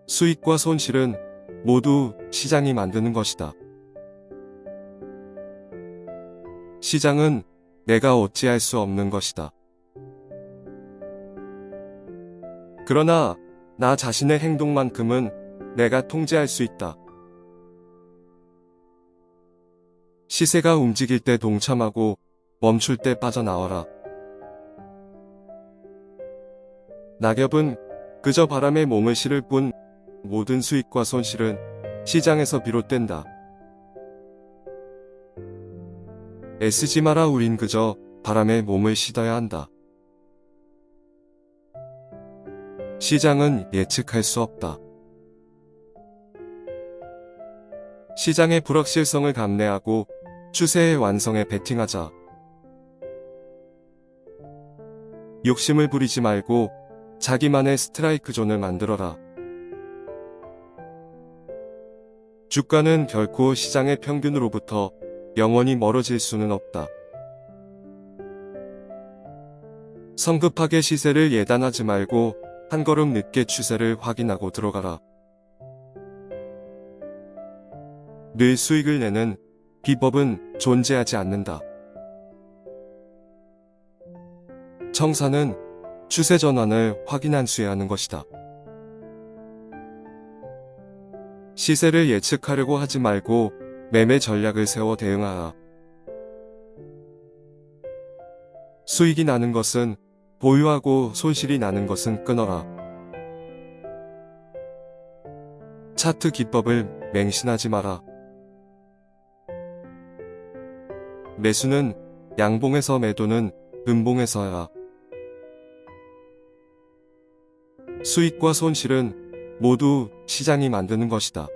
수익과 손실은 모두 시장이 만드는 것이다. 시장은 내가 어찌할 수 없는 것이다. 그러나 나 자신의 행동만큼은 내가 통제할 수 있다. 시세가 움직일 때 동참하고 멈출 때 빠져나와라. 낙엽은 그저 바람에 몸을 실을 뿐 모든 수익과 손실은 시장에서 비롯된다. 애쓰지 마라. 우린 그저 바람에 몸을 싣어야 한다. 시장은 예측할 수 없다. 시장의 불확실성을 감내하고 추세의 완성에 베팅하자. 욕심을 부리지 말고 자기만의 스트라이크 존을 만들어라. 주가는 결코 시장의 평균으로부터 영원히 멀어질 수는 없다. 성급하게 시세를 예단하지 말고 한 걸음 늦게 추세를 확인하고 들어가라. 늘 수익을 내는 비법은 존재하지 않는다. 청산은 추세 전환을 확인한 수에 하는 것이다. 시세를 예측하려고 하지 말고 매매 전략을 세워 대응하라. 수익이 나는 것은 보유하고 손실이 나는 것은 끊어라. 차트 기법을 맹신하지 마라. 매수는 양봉에서, 매도는 음봉에서 해라. 수익과 손실은 모두 시장이 만드는 것이다.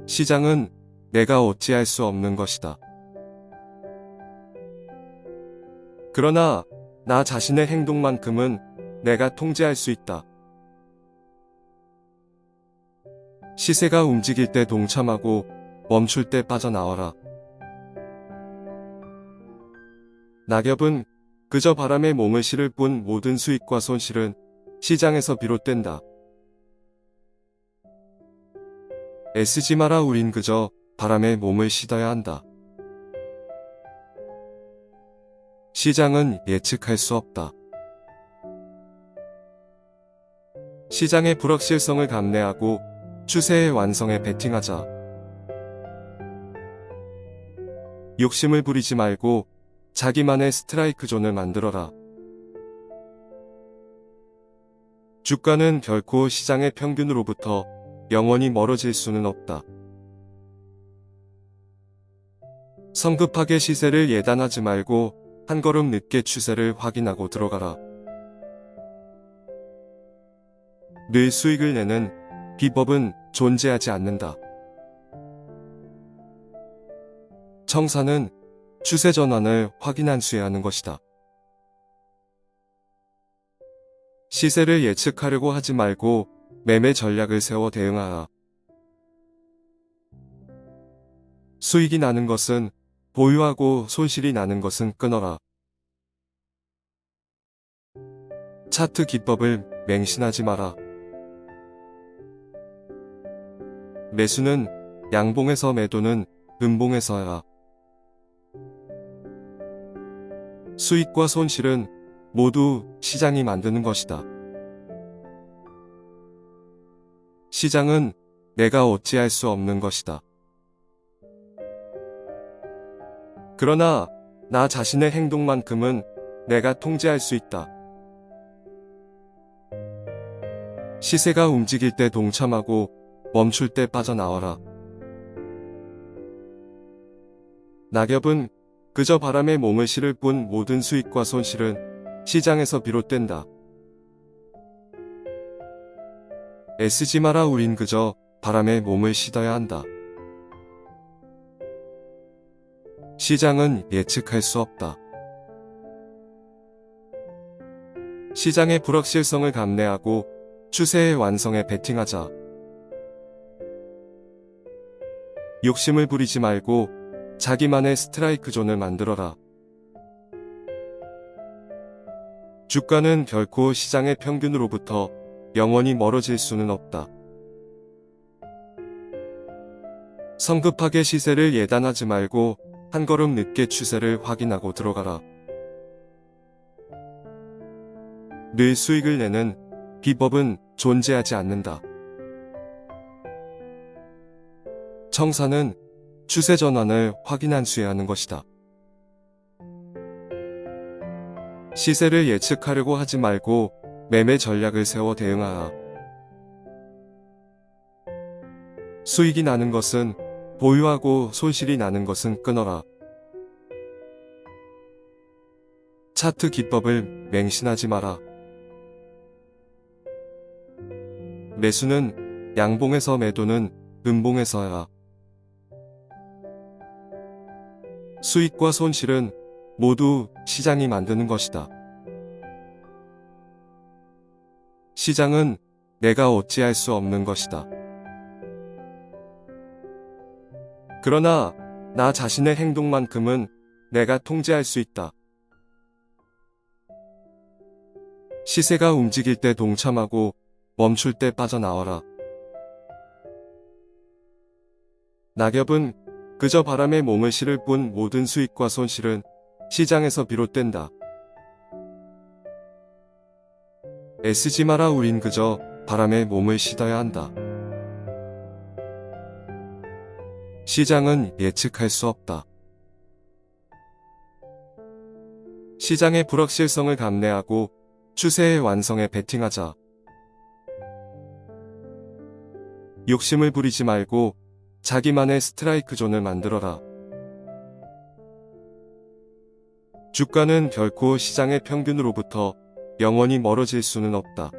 시장은 내가 어찌할 수 없는 것이다. 그러나 나 자신의 행동만큼은 내가 통제할 수 있다. 시세가 움직일 때 동참하고 멈출 때 빠져나와라. 낙엽은 그저 바람에 몸을 실을 뿐 모든 수익과 손실은 시장에서 비롯된다. 애쓰지 마라. 우린 그저 바람에 몸을 싣어야 한다. 시장은 예측할 수 없다. 시장의 불확실성을 감내하고 추세의 완성에 베팅하자. 욕심을 부리지 말고 자기만의 스트라이크 존을 만들어라. 주가는 결코 시장의 평균으로부터 영원히 멀어질 수는 없다. 성급하게 시세를 예단하지 말고 한 걸음 늦게 추세를 확인하고 들어가라. 늘 수익을 내는 비법은 존재하지 않는다. 청산은 추세 전환을 확인한 수에 하는 것이다. 시세를 예측하려고 하지 말고 매매 전략을 세워 대응하라. 수익이 나는 것은 보유하고 손실이 나는 것은 끊어라. 차트 기법을 맹신하지 마라. 매수는 양봉에서, 매도는 음봉에서 해라. 수익과 손실은 모두 시장이 만드는 것이다. 시장은 내가 어찌할 수 없는 것이다. 그러나 나 자신의 행동만큼은 내가 통제할 수 있다. 시세가 움직일 때 동참하고 멈출 때 빠져나와라. 낙엽은 그저 바람에 몸을 실을 뿐 모든 수익과 손실은 시장에서 비롯된다. 애쓰지 마라. 우린 그저 바람에 몸을 싣어야 한다. 시장은 예측할 수 없다. 시장의 불확실성을 감내하고 추세의 완성에 베팅하자. 욕심을 부리지 말고 자기만의 스트라이크 존을 만들어라. 주가는 결코 시장의 평균으로부터 영원히 멀어질 수는 없다. 성급하게 시세를 예단하지 말고 한 걸음 늦게 추세를 확인하고 들어가라. 늘 수익을 내는 비법은 존재하지 않는다. 청산은 추세 전환을 확인한 수에 하는 것이다. 시세를 예측하려고 하지 말고 매매 전략을 세워 대응하라. 수익이 나는 것은 보유하고 손실이 나는 것은 끊어라. 차트 기법을 맹신하지 마라. 매수는 양봉에서, 매도는 음봉에서 해라. 수익과 손실은 모두 시장이 만드는 것이다. 시장은 내가 어찌할 수 없는 것이다. 그러나 나 자신의 행동만큼은 내가 통제할 수 있다. 시세가 움직일 때 동참하고 멈출 때 빠져나와라. 낙엽은 그저 바람에 몸을 실을 뿐 모든 수익과 손실은 시장에서 비롯된다. 애쓰지 마라. 우린 그저 바람에 몸을 싣어야 한다. 시장은 예측할 수 없다. 시장의 불확실성을 감내하고 추세의 완성에 베팅하자. 욕심을 부리지 말고 자기만의 스트라이크 존을 만들어라. 주가는 결코 시장의 평균으로부터 영원히 멀어질 수는 없다.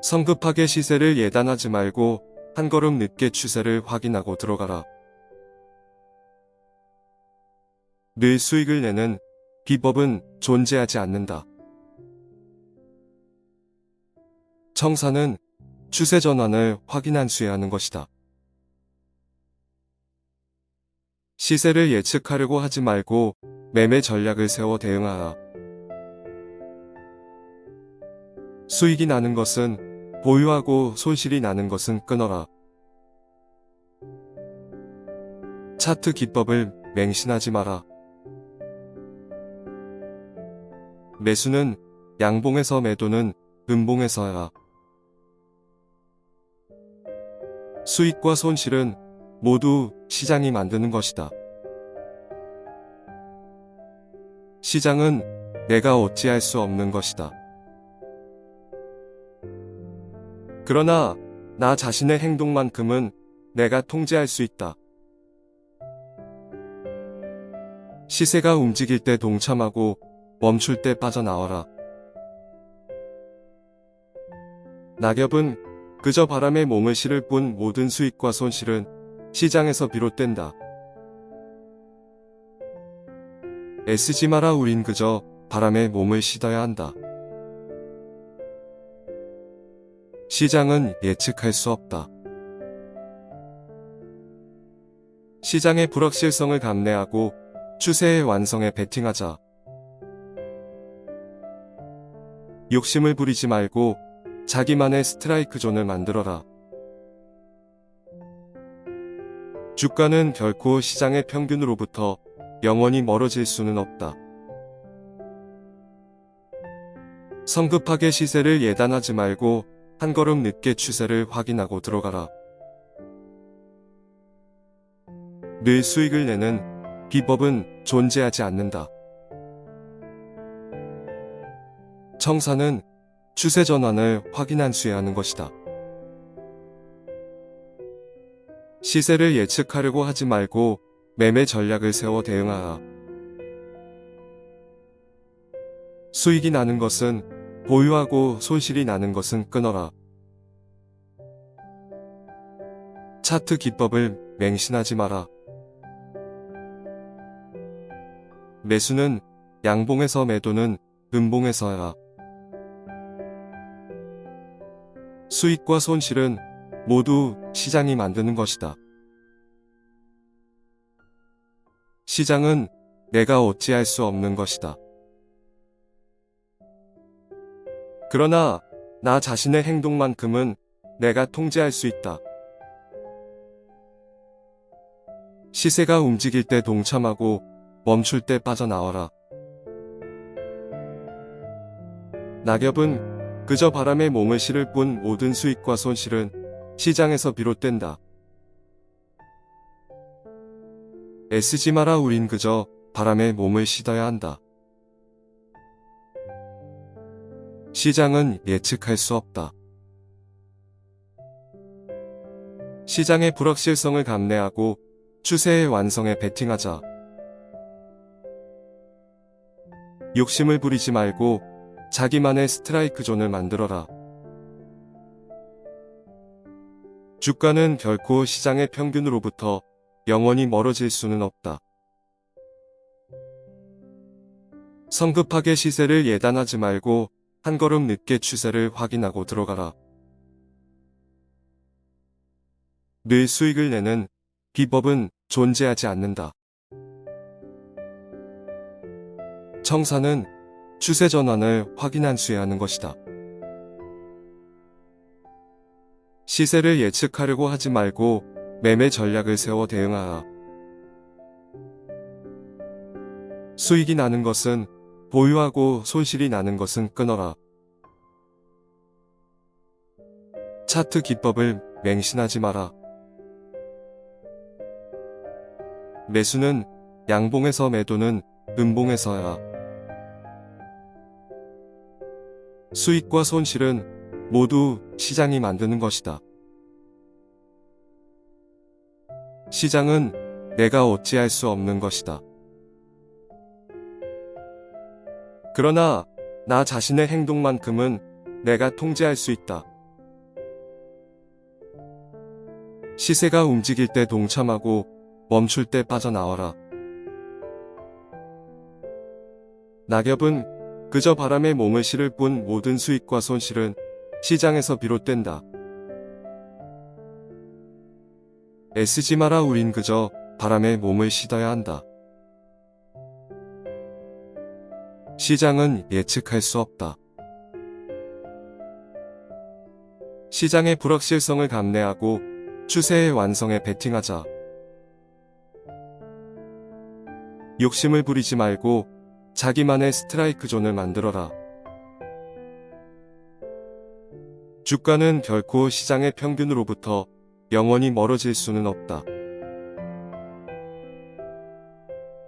성급하게 시세를 예단하지 말고 한 걸음 늦게 추세를 확인하고 들어가라. 늘 수익을 내는 비법은 존재하지 않는다. 청산은 추세 전환을 확인한 수에 하는 것이다. 시세를 예측하려고 하지 말고 매매 전략을 세워 대응하라. 수익이 나는 것은 보유하고 손실이 나는 것은 끊어라. 차트 기법을 맹신하지 마라. 매수는 양봉에서, 매도는 음봉에서 해라. 수익과 손실은 모두 시장이 만드는 것이다. 시장은 내가 어찌할 수 없는 것이다. 그러나 나 자신의 행동만큼은 내가 통제할 수 있다. 시세가 움직일 때 동참하고 멈출 때 빠져나와라. 낙엽은 그저 바람에 몸을 실을 뿐 모든 수익과 손실은 시장에서 비롯된다. 애쓰지 마라. 우린 그저 바람에 몸을 싣어야 한다. 시장은 예측할 수 없다. 시장의 불확실성을 감내하고 추세의 완성에 베팅하자. 욕심을 부리지 말고 자기만의 스트라이크 존을 만들어라. 주가는 결코 시장의 평균으로부터 영원히 멀어질 수는 없다. 성급하게 시세를 예단하지 말고 한 걸음 늦게 추세를 확인하고 들어가라. 늘 수익을 내는 비법은 존재하지 않는다. 청산은 추세 전환을 확인한 수에 하는 것이다. 시세를 예측하려고 하지 말고 매매 전략을 세워 대응하라. 수익이 나는 것은 보유하고 손실이 나는 것은 끊어라. 차트 기법을 맹신하지 마라. 매수는 양봉에서, 매도는 음봉에서 해라. 수익과 손실은 모두 시장이 만드는 것이다. 시장은 내가 어찌할 수 없는 것이다. 그러나 나 자신의 행동만큼은 내가 통제할 수 있다. 시세가 움직일 때 동참하고 멈출 때 빠져나와라. 낙엽은 그저 바람에 몸을 실을 뿐 모든 수익과 손실은 시장에서 비롯된다. 애쓰지 마라. 우린 그저 바람에 몸을 싣어야 한다. 시장은 예측할 수 없다. 시장의 불확실성을 감내하고 추세의 완성에 베팅하자. 욕심을 부리지 말고 자기만의 스트라이크 존을 만들어라. 주가는 결코 시장의 평균으로부터 영원히 멀어질 수는 없다. 성급하게 시세를 예단하지 말고 한 걸음 늦게 추세를 확인하고 들어가라. 늘 수익을 내는 비법은 존재하지 않는다. 청산은 추세 전환을 확인한 수에 하는 것이다. 시세를 예측하려고 하지 말고 매매 전략을 세워 대응하라. 수익이 나는 것은 보유하고 손실이 나는 것은 끊어라. 차트 기법을 맹신하지 마라. 매수는 양봉에서, 매도는 음봉에서야. 수익과 손실은 모두 시장이 만드는 것이다. 시장은 내가 어찌할 수 없는 것이다. 그러나 나 자신의 행동만큼은 내가 통제할 수 있다. 시세가 움직일 때 동참하고 멈출 때 빠져나와라. 낙엽은 그저 바람에 몸을 실을 뿐 모든 수익과 손실은 시장에서 비롯된다. 애쓰지 마라. 우린 그저 바람에 몸을 싣어야 한다. 시장은 예측할 수 없다. 시장의 불확실성을 감내하고 추세의 완성에 베팅하자. 욕심을 부리지 말고 자기만의 스트라이크 존을 만들어라. 주가는 결코 시장의 평균으로부터 영원히 멀어질 수는 없다.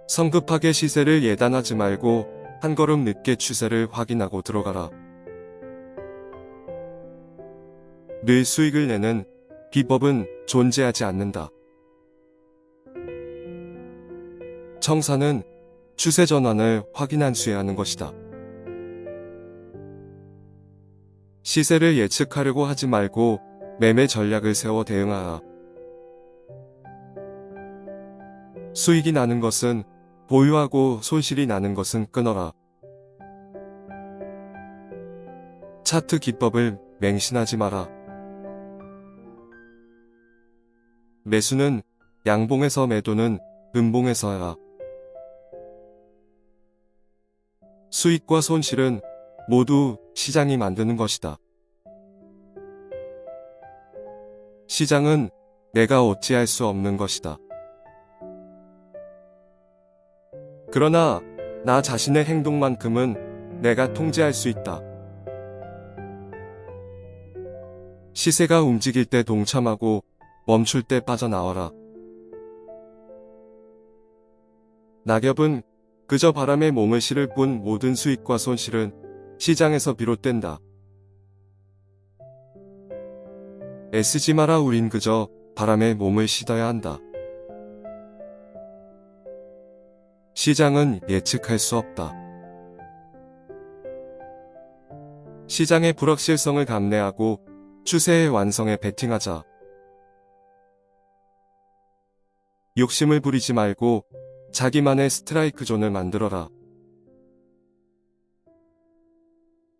성급하게 시세를 예단하지 말고 한 걸음 늦게 추세를 확인하고 들어가라. 늘 수익을 내는 비법은 존재하지 않는다. 청산은 추세 전환을 확인한 수에 하는 것이다. 시세를 예측하려고 하지 말고 매매 전략을 세워 대응하라. 수익이 나는 것은 보유하고 손실이 나는 것은 끊어라. 차트 기법을 맹신하지 마라. 매수는 양봉에서, 매도는 음봉에서야. 수익과 손실은 모두 시장이 만드는 것이다. 시장은 내가 어찌할 수 없는 것이다. 그러나 나 자신의 행동만큼은 내가 통제할 수 있다. 시세가 움직일 때 동참하고 멈출 때 빠져나와라. 낙엽은 그저 바람에 몸을 실을 뿐 모든 수익과 손실은 시장에서 비롯된다. 애쓰지 마라. 우린 그저 바람에 몸을 싣어야 한다. 시장은 예측할 수 없다. 시장의 불확실성을 감내하고 추세의 완성에 베팅하자. 욕심을 부리지 말고 자기만의 스트라이크 존을 만들어라.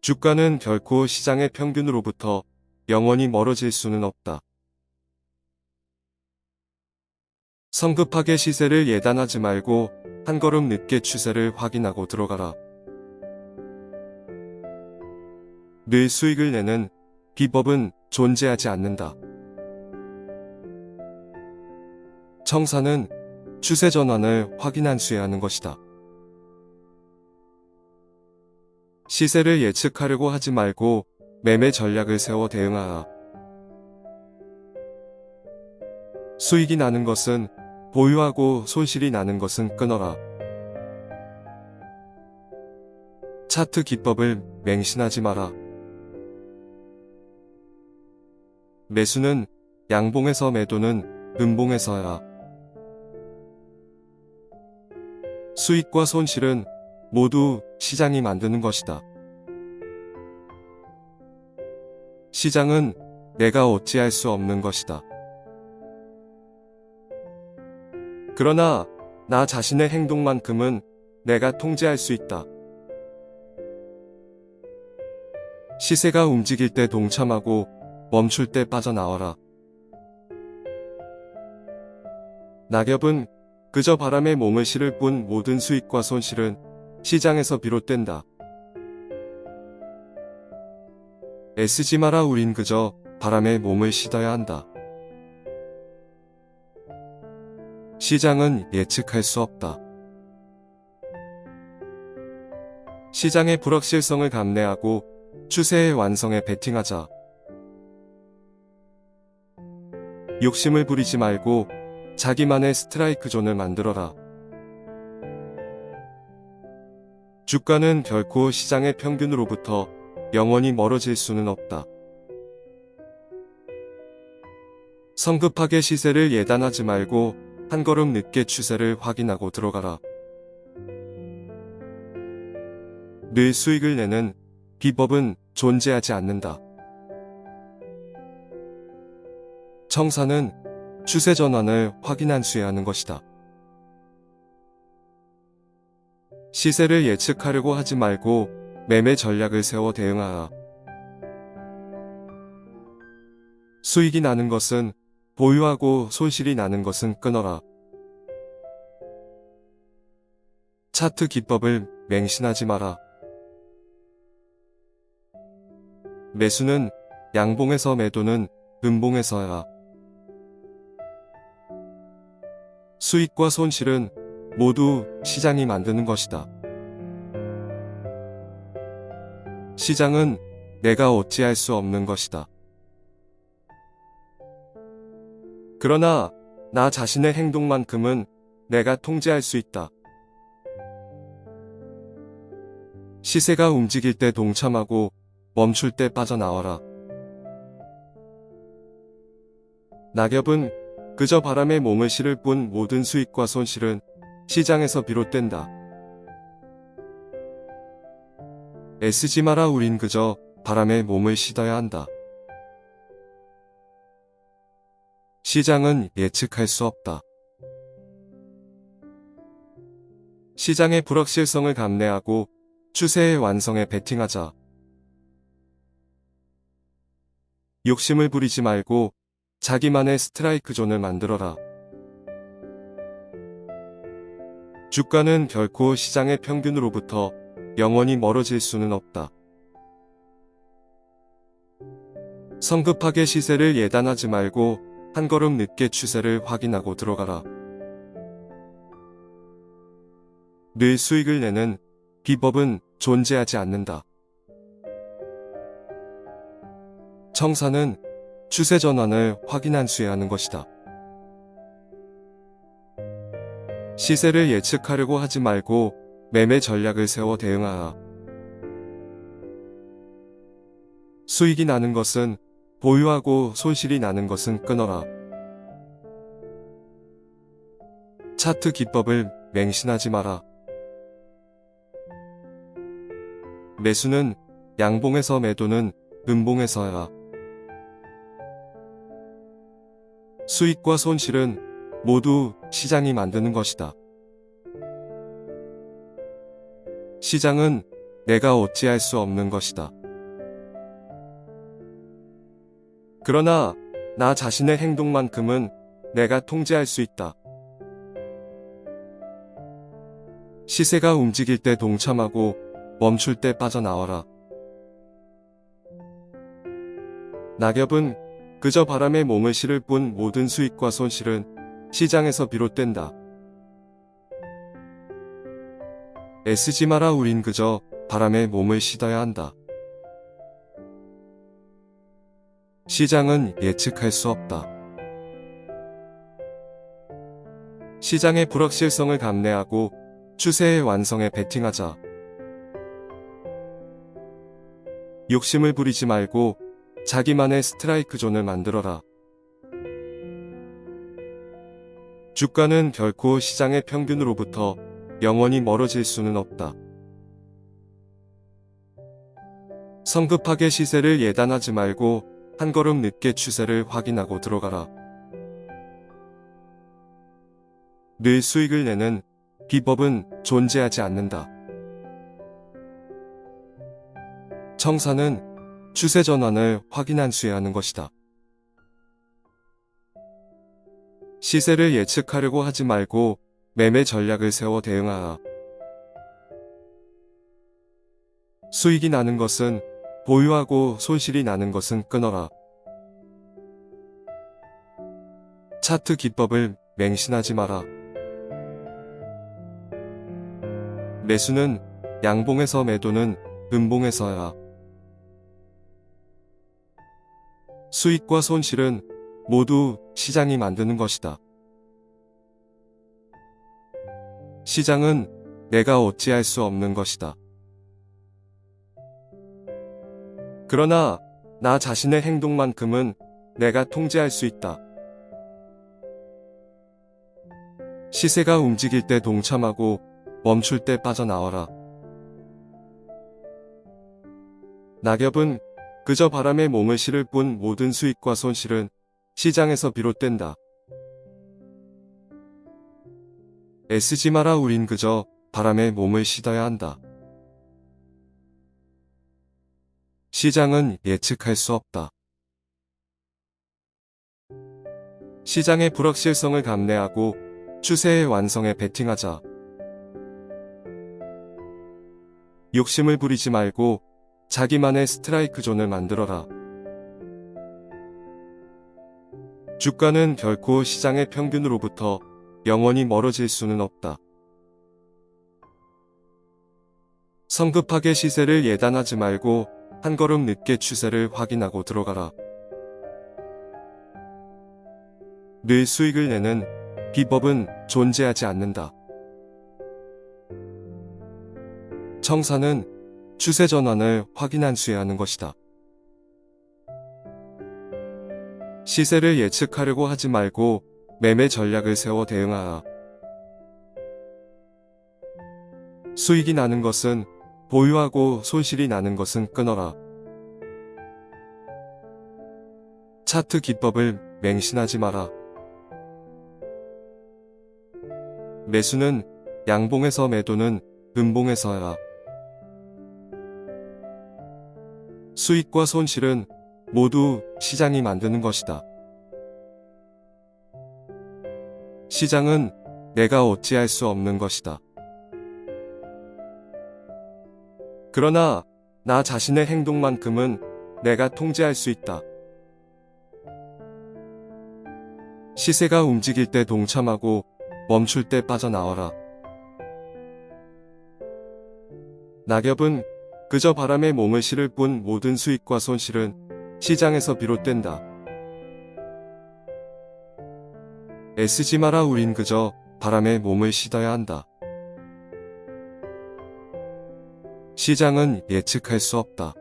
주가는 결코 시장의 평균으로부터 영원히 멀어질 수는 없다. 성급하게 시세를 예단하지 말고 한 걸음 늦게 추세를 확인하고 들어가라. 늘 수익을 내는 비법은 존재하지 않는다. 청산은 추세 전환을 확인한 수에 하는 것이다. 시세를 예측하려고 하지 말고 매매 전략을 세워 대응하라. 수익이 나는 것은 보유하고 손실이 나는 것은 끊어라. 차트 기법을 맹신하지 마라. 매수는 양봉에서, 매도는 음봉에서 해라. 수익과 손실은 모두 시장이 만드는 것이다. 시장은 내가 어찌할 수 없는 것이다. 그러나 나 자신의 행동만큼은 내가 통제할 수 있다. 시세가 움직일 때 동참하고 멈출 때 빠져나와라. 낙엽은 그저 바람에 몸을 실을 뿐 모든 수익과 손실은 시장에서 비롯된다. 애쓰지 마라. 우린 그저 바람에 몸을 싣어야 한다. 시장은 예측할 수 없다. 시장의 불확실성을 감내하고 추세의 완성에 베팅하자. 욕심을 부리지 말고 자기만의 스트라이크 존을 만들어라. 주가는 결코 시장의 평균으로부터 영원히 멀어질 수는 없다. 성급하게 시세를 예단하지 말고 한 걸음 늦게 추세를 확인하고 들어가라. 늘 수익을 내는 비법은 존재하지 않는다. 청산은 추세 전환을 확인한 수에 하는 것이다. 시세를 예측하려고 하지 말고 매매 전략을 세워 대응하라. 수익이 나는 것은 보유하고 손실이 나는 것은 끊어라. 차트 기법을 맹신하지 마라. 매수는 양봉에서, 매도는 음봉에서 해라. 수익과 손실은 모두 시장이 만드는 것이다. 시장은 내가 어찌할 수 없는 것이다. 그러나 나 자신의 행동만큼은 내가 통제할 수 있다. 시세가 움직일 때 동참하고 멈출 때 빠져나와라. 낙엽은 그저 바람에 몸을 실을 뿐 모든 수익과 손실은 시장에서 비롯된다. 애쓰지 마라. 우린 그저 바람에 몸을 싣어야 한다. 시장은 예측할 수 없다. 시장의 불확실성을 감내하고 추세의 완성에 베팅하자. 욕심을 부리지 말고 자기만의 스트라이크 존을 만들어라. 주가는 결코 시장의 평균으로부터 영원히 멀어질 수는 없다. 성급하게 시세를 예단하지 말고 한 걸음 늦게 추세를 확인하고 들어가라. 늘 수익을 내는 비법은 존재하지 않는다. 청산은 추세 전환을 확인한 수에 하는 것이다. 시세를 예측하려고 하지 말고 매매 전략을 세워 대응하라. 수익이 나는 것은 보유하고 손실이 나는 것은 끊어라. 차트 기법을 맹신하지 마라. 매수는 양봉에서, 매도는 음봉에서 해라. 수익과 손실은 모두 시장이 만드는 것이다. 시장은 내가 어찌할 수 없는 것이다. 그러나 나 자신의 행동만큼은 내가 통제할 수 있다. 시세가 움직일 때 동참하고 멈출 때 빠져나와라. 낙엽은 그저 바람에 몸을 실을 뿐 모든 수익과 손실은 시장에서 비롯된다. 애쓰지 마라. 우린 그저 바람에 몸을 실어야 한다. 시장은 예측할 수 없다. 시장의 불확실성을 감내하고 추세의 완성에 베팅하자. 욕심을 부리지 말고 자기만의 스트라이크 존을 만들어라. 주가는 결코 시장의 평균으로부터 영원히 멀어질 수는 없다. 성급하게 시세를 예단하지 말고 한 걸음 늦게 추세를 확인하고 들어가라. 늘 수익을 내는 비법은 존재하지 않는다. 청산은 추세 전환을 확인한 수에 하는 것이다. 시세를 예측하려고 하지 말고 매매 전략을 세워 대응하라. 수익이 나는 것은 보유하고 손실이 나는 것은 끊어라. 차트 기법을 맹신하지 마라. 매수는 양봉에서, 매도는 음봉에서 해라. 수익과 손실은 모두 시장이 만드는 것이다. 시장은 내가 어찌할 수 없는 것이다. 그러나 나 자신의 행동만큼은 내가 통제할 수 있다. 시세가 움직일 때 동참하고 멈출 때 빠져나와라. 낙엽은 그저 바람에 몸을 실을 뿐 모든 수익과 손실은 시장에서 비롯된다. 애쓰지 마라. 우린 그저 바람에 몸을 실어야 한다. 시장은 예측할 수 없다. 시장의 불확실성을 감내하고 추세의 완성에 베팅하자. 욕심을 부리지 말고 자기만의 스트라이크 존을 만들어라. 주가는 결코 시장의 평균으로부터 영원히 멀어질 수는 없다. 성급하게 시세를 예단하지 말고 한 걸음 늦게 추세를 확인하고 들어가라. 늘 수익을 내는 비법은 존재하지 않는다. 청산은 추세 전환을 확인한 수에 하는 것이다. 시세를 예측하려고 하지 말고 매매 전략을 세워 대응하라. 수익이 나는 것은 보유하고 손실이 나는 것은 끊어라. 차트 기법을 맹신하지 마라. 매수는 양봉에서, 매도는 음봉에서 해라. 수익과 손실은 모두 시장이 만드는 것이다. 시장은 내가 어찌할 수 없는 것이다. 그러나 나 자신의 행동만큼은 내가 통제할 수 있다. 시세가 움직일 때 동참하고 멈출 때 빠져나와라. 낙엽은 그저 바람에 몸을 실을 뿐 모든 수익과 손실은 시장에서 비롯된다. 애쓰지 마라. 우린 그저 바람에 몸을 실어야 한다. 시장은 예측할 수 없다.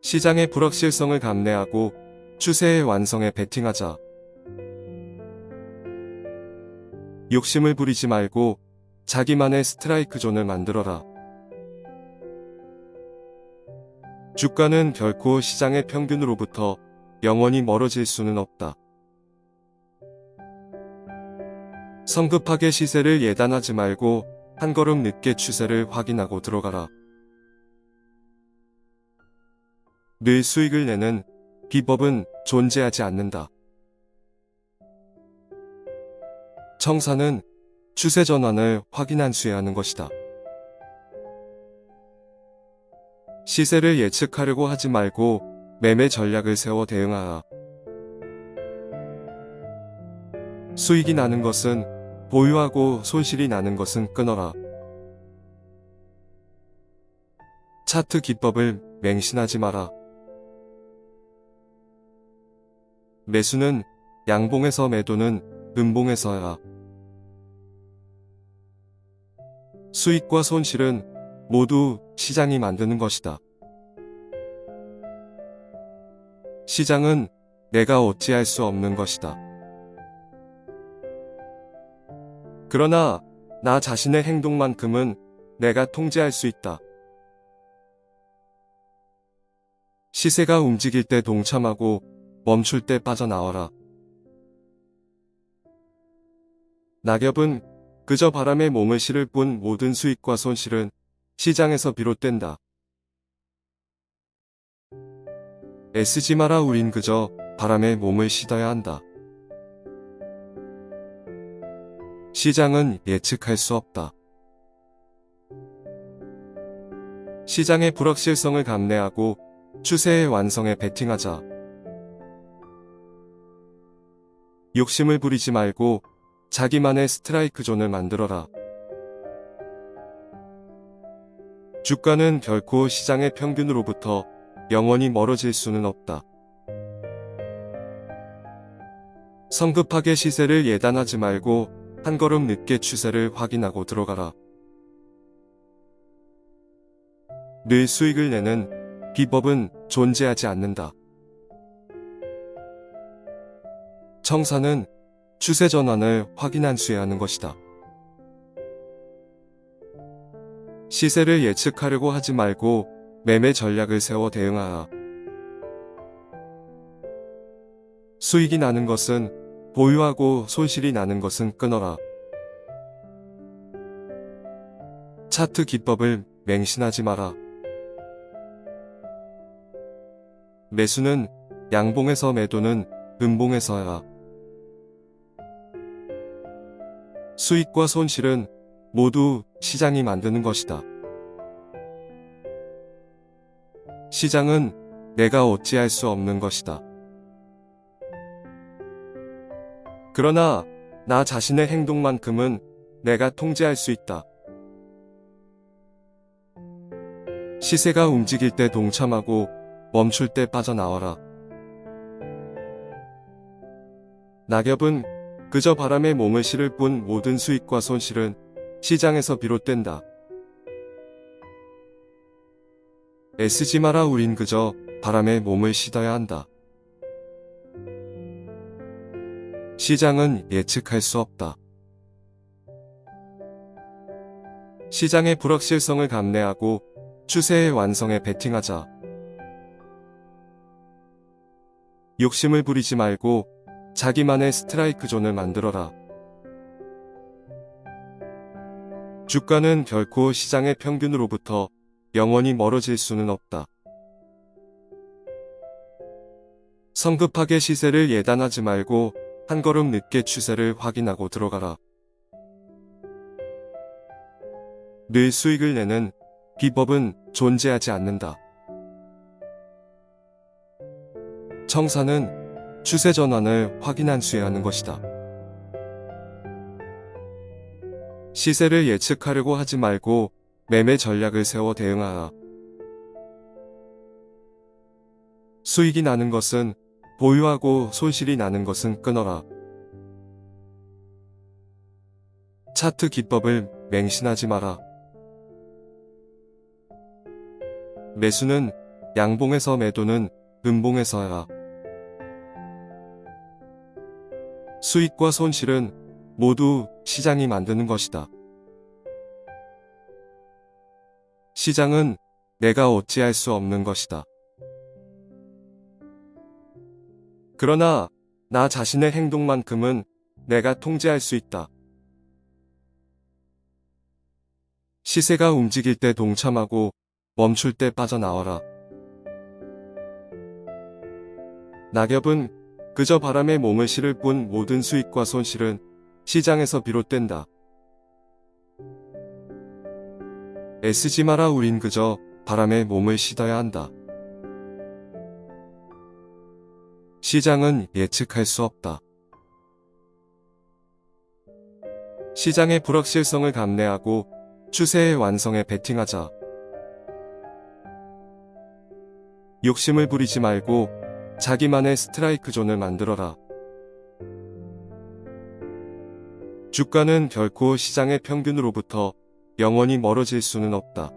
시장의 불확실성을 감내하고 추세의 완성에 베팅하자. 욕심을 부리지 말고 자기만의 스트라이크 존을 만들어라. 주가는 결코 시장의 평균으로부터 영원히 멀어질 수는 없다. 성급하게 시세를 예단하지 말고 한 걸음 늦게 추세를 확인하고 들어가라. 늘 수익을 내는 비법은 존재하지 않는다. 청산은 추세 전환을 확인한 수에 하는 것이다. 시세를 예측하려고 하지 말고 매매 전략을 세워 대응하라. 수익이 나는 것은 보유하고 손실이 나는 것은 끊어라. 차트 기법을 맹신하지 마라. 매수는 양봉에서, 매도는 음봉에서 해라. 수익과 손실은 모두 시장이 만드는 것이다. 시장은 내가 어찌할 수 없는 것이다. 그러나 나 자신의 행동만큼은 내가 통제할 수 있다. 시세가 움직일 때 동참하고 멈출 때 빠져나와라. 낙엽은 그저 바람에 몸을 실을 뿐 모든 수익과 손실은 시장에서 비롯된다. 애쓰지 마라. 우린 그저 바람에 몸을 싣어야 한다. 시장은 예측할 수 없다. 시장의 불확실성을 감내하고 추세의 완성에 베팅하자. 욕심을 부리지 말고 자기만의 스트라이크 존을 만들어라. 주가는 결코 시장의 평균으로부터 영원히 멀어질 수는 없다. 성급하게 시세를 예단하지 말고 한 걸음 늦게 추세를 확인하고 들어가라. 늘 수익을 내는 비법은 존재하지 않는다. 청산은 추세 전환을 확인한 수에 하는 것이다. 시세를 예측하려고 하지 말고 매매 전략을 세워 대응하라. 수익이 나는 것은 보유하고 손실이 나는 것은 끊어라. 차트 기법을 맹신하지 마라. 매수는 양봉에서, 매도는 음봉에서 해라. 수익과 손실은 모두 시장이 만드는 것이다. 시장은 내가 어찌할 수 없는 것이다. 그러나 나 자신의 행동만큼은 내가 통제할 수 있다. 시세가 움직일 때 동참하고 멈출 때 빠져나와라. 낙엽은 그저 바람에 몸을 실을 뿐 모든 수익과 손실은 시장에서 비롯된다. 애쓰지 마라. 우린 그저 바람에 몸을 싣어야 한다. 시장은 예측할 수 없다. 시장의 불확실성을 감내하고 추세의 완성에 베팅하자. 욕심을 부리지 말고 자기만의 스트라이크 존을 만들어라. 주가는 결코 시장의 평균으로부터 영원히 멀어질 수는 없다. 성급하게 시세를 예단하지 말고 한 걸음 늦게 추세를 확인하고 들어가라. 늘 수익을 내는 비법은 존재하지 않는다. 청산은 추세 전환을 확인한 수에 하는 것이다. 시세를 예측하려고 하지 말고 매매 전략을 세워 대응하라. 수익이 나는 것은 보유하고 손실이 나는 것은 끊어라. 차트 기법을 맹신하지 마라. 매수는 양봉에서, 매도는 음봉에서 해라. 수익과 손실은 모두 시장이 만드는 것이다. 시장은 내가 어찌할 수 없는 것이다. 그러나 나 자신의 행동만큼은 내가 통제할 수 있다. 시세가 움직일 때 동참하고 멈출 때 빠져나와라. 낙엽은 그저 바람에 몸을 실을 뿐 모든 수익과 손실은 시장에서 비롯된다. 애쓰지 마라. 우린 그저 바람에 몸을 씻어야 한다. 시장은 예측할 수 없다. 시장의 불확실성을 감내하고 추세의 완성에 베팅하자. 욕심을 부리지 말고 자기만의 스트라이크 존을 만들어라. 주가는 결코 시장의 평균으로부터 영원히 멀어질 수는 없다.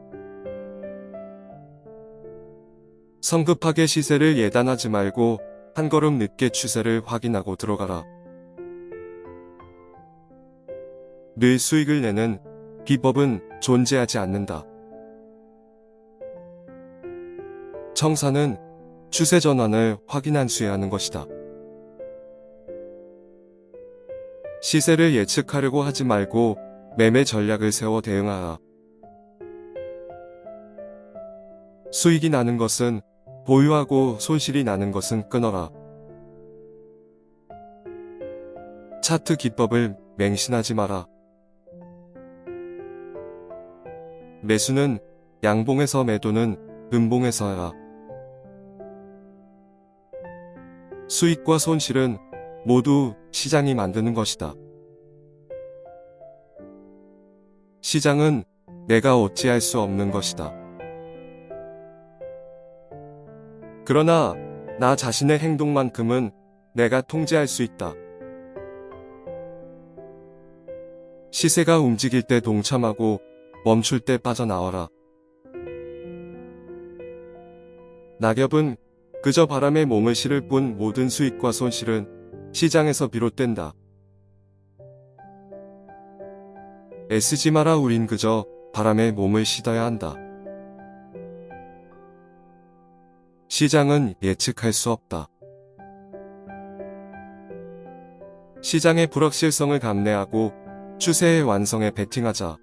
성급하게 시세를 예단하지 말고 한 걸음 늦게 추세를 확인하고 들어가라. 늘 수익을 내는 비법은 존재하지 않는다. 청산은 추세 전환을 확인한 수에 하는 것이다. 시세를 예측하려고 하지 말고 매매 전략을 세워 대응하라. 수익이 나는 것은 보유하고 손실이 나는 것은 끊어라. 차트 기법을 맹신하지 마라. 매수는 양봉에서, 매도는 음봉에서 해라. 수익과 손실은 모두 시장이 만드는 것이다. 시장은 내가 어찌할 수 없는 것이다. 그러나 나 자신의 행동만큼은 내가 통제할 수 있다. 시세가 움직일 때 동참하고 멈출 때 빠져나와라. 낙엽은 그저 바람에 몸을 실을 뿐 모든 수익과 손실은 시장에서 비롯된다. 애쓰지 마라. 우린 그저 바람에 몸을 씻어야 한다. 시장은 예측할 수 없다. 시장의 불확실성을 감내하고 추세의 완성에 베팅하자.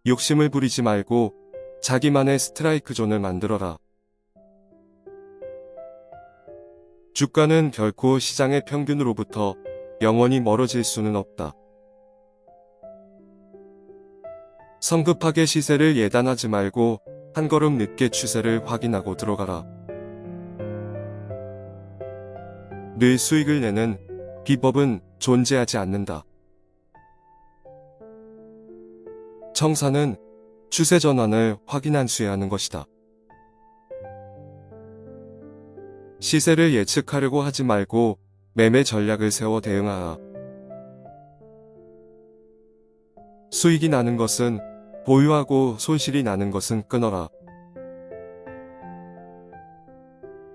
욕심을 부리지 말고 자기만의 스트라이크 존을 만들어라. 주가는 결코 시장의 평균으로부터 영원히 멀어질 수는 없다. 성급하게 시세를 예단하지 말고 한 걸음 늦게 추세를 확인하고 들어가라. 늘 수익을 내는 비법은 존재하지 않는다. 청산은 추세 전환을 확인한 수에 하는 것이다. 시세를 예측하려고 하지 말고 매매 전략을 세워 대응하라. 수익이 나는 것은 보유하고 손실이 나는 것은 끊어라.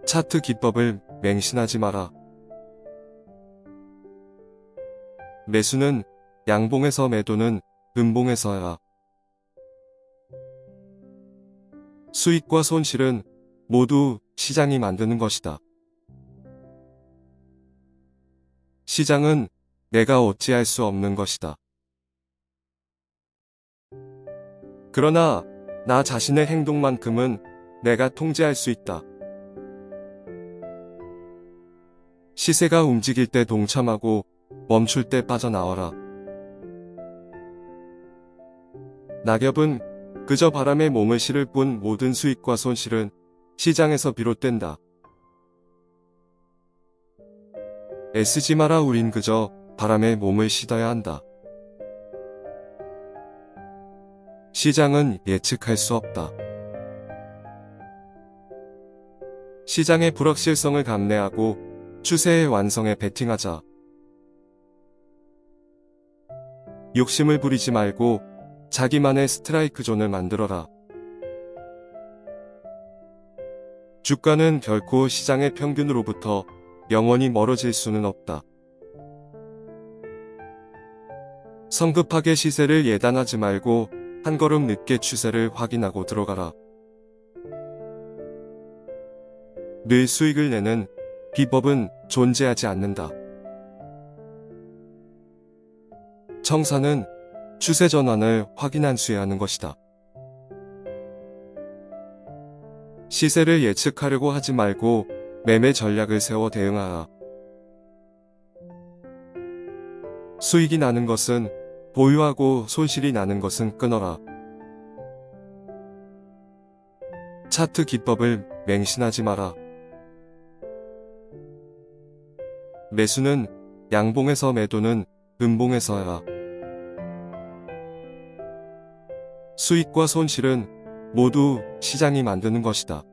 차트 기법을 맹신하지 마라. 매수는 양봉에서, 매도는 음봉에서 해라. 수익과 손실은 모두 시장이 만드는 것이다. 시장은 내가 어찌할 수 없는 것이다. 그러나 나 자신의 행동만큼은 내가 통제할 수 있다. 시세가 움직일 때 동참하고 멈출 때 빠져나와라. 낙엽은 그저 바람에 몸을 실을 뿐 모든 수익과 손실은 시장에서 비롯된다. 애쓰지 마라. 우린 그저 바람에 몸을 씻어야 한다. 시장은 예측할 수 없다. 시장의 불확실성을 감내하고 추세의 완성에 베팅하자. 욕심을 부리지 말고 자기만의 스트라이크 존을 만들어라. 주가는 결코 시장의 평균으로부터 영원히 멀어질 수는 없다. 성급하게 시세를 예단하지 말고 한 걸음 늦게 추세를 확인하고 들어가라. 늘 수익을 내는 비법은 존재하지 않는다. 청산은 추세 전환을 확인한 수에 하는 것이다. 시세를 예측하려고 하지 말고 매매 전략을 세워 대응하라. 수익이 나는 것은 보유하고 손실이 나는 것은 끊어라. 차트 기법을 맹신하지 마라. 매수는 양봉에서, 매도는 음봉에서 해라. 수익과 손실은 모두 시장이 만드는 것이다.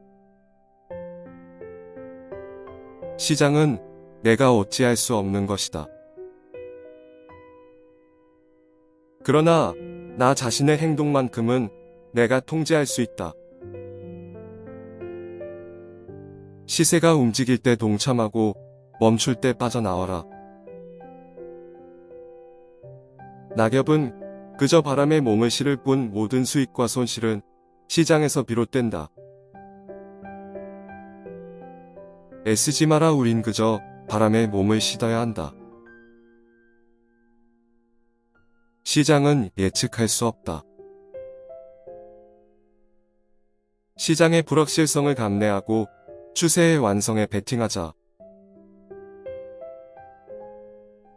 시장은 내가 어찌할 수 없는 것이다. 그러나 나 자신의 행동만큼은 내가 통제할 수 있다. 시세가 움직일 때 동참하고 멈출 때 빠져나와라. 낙엽은 그저 바람에 몸을 실을 뿐 모든 수익과 손실은 시장에서 비롯된다. 애쓰지 마라. 우린 그저 바람에 몸을 싣어야 한다. 시장은 예측할 수 없다. 시장의 불확실성을 감내하고 추세의 완성에 베팅하자.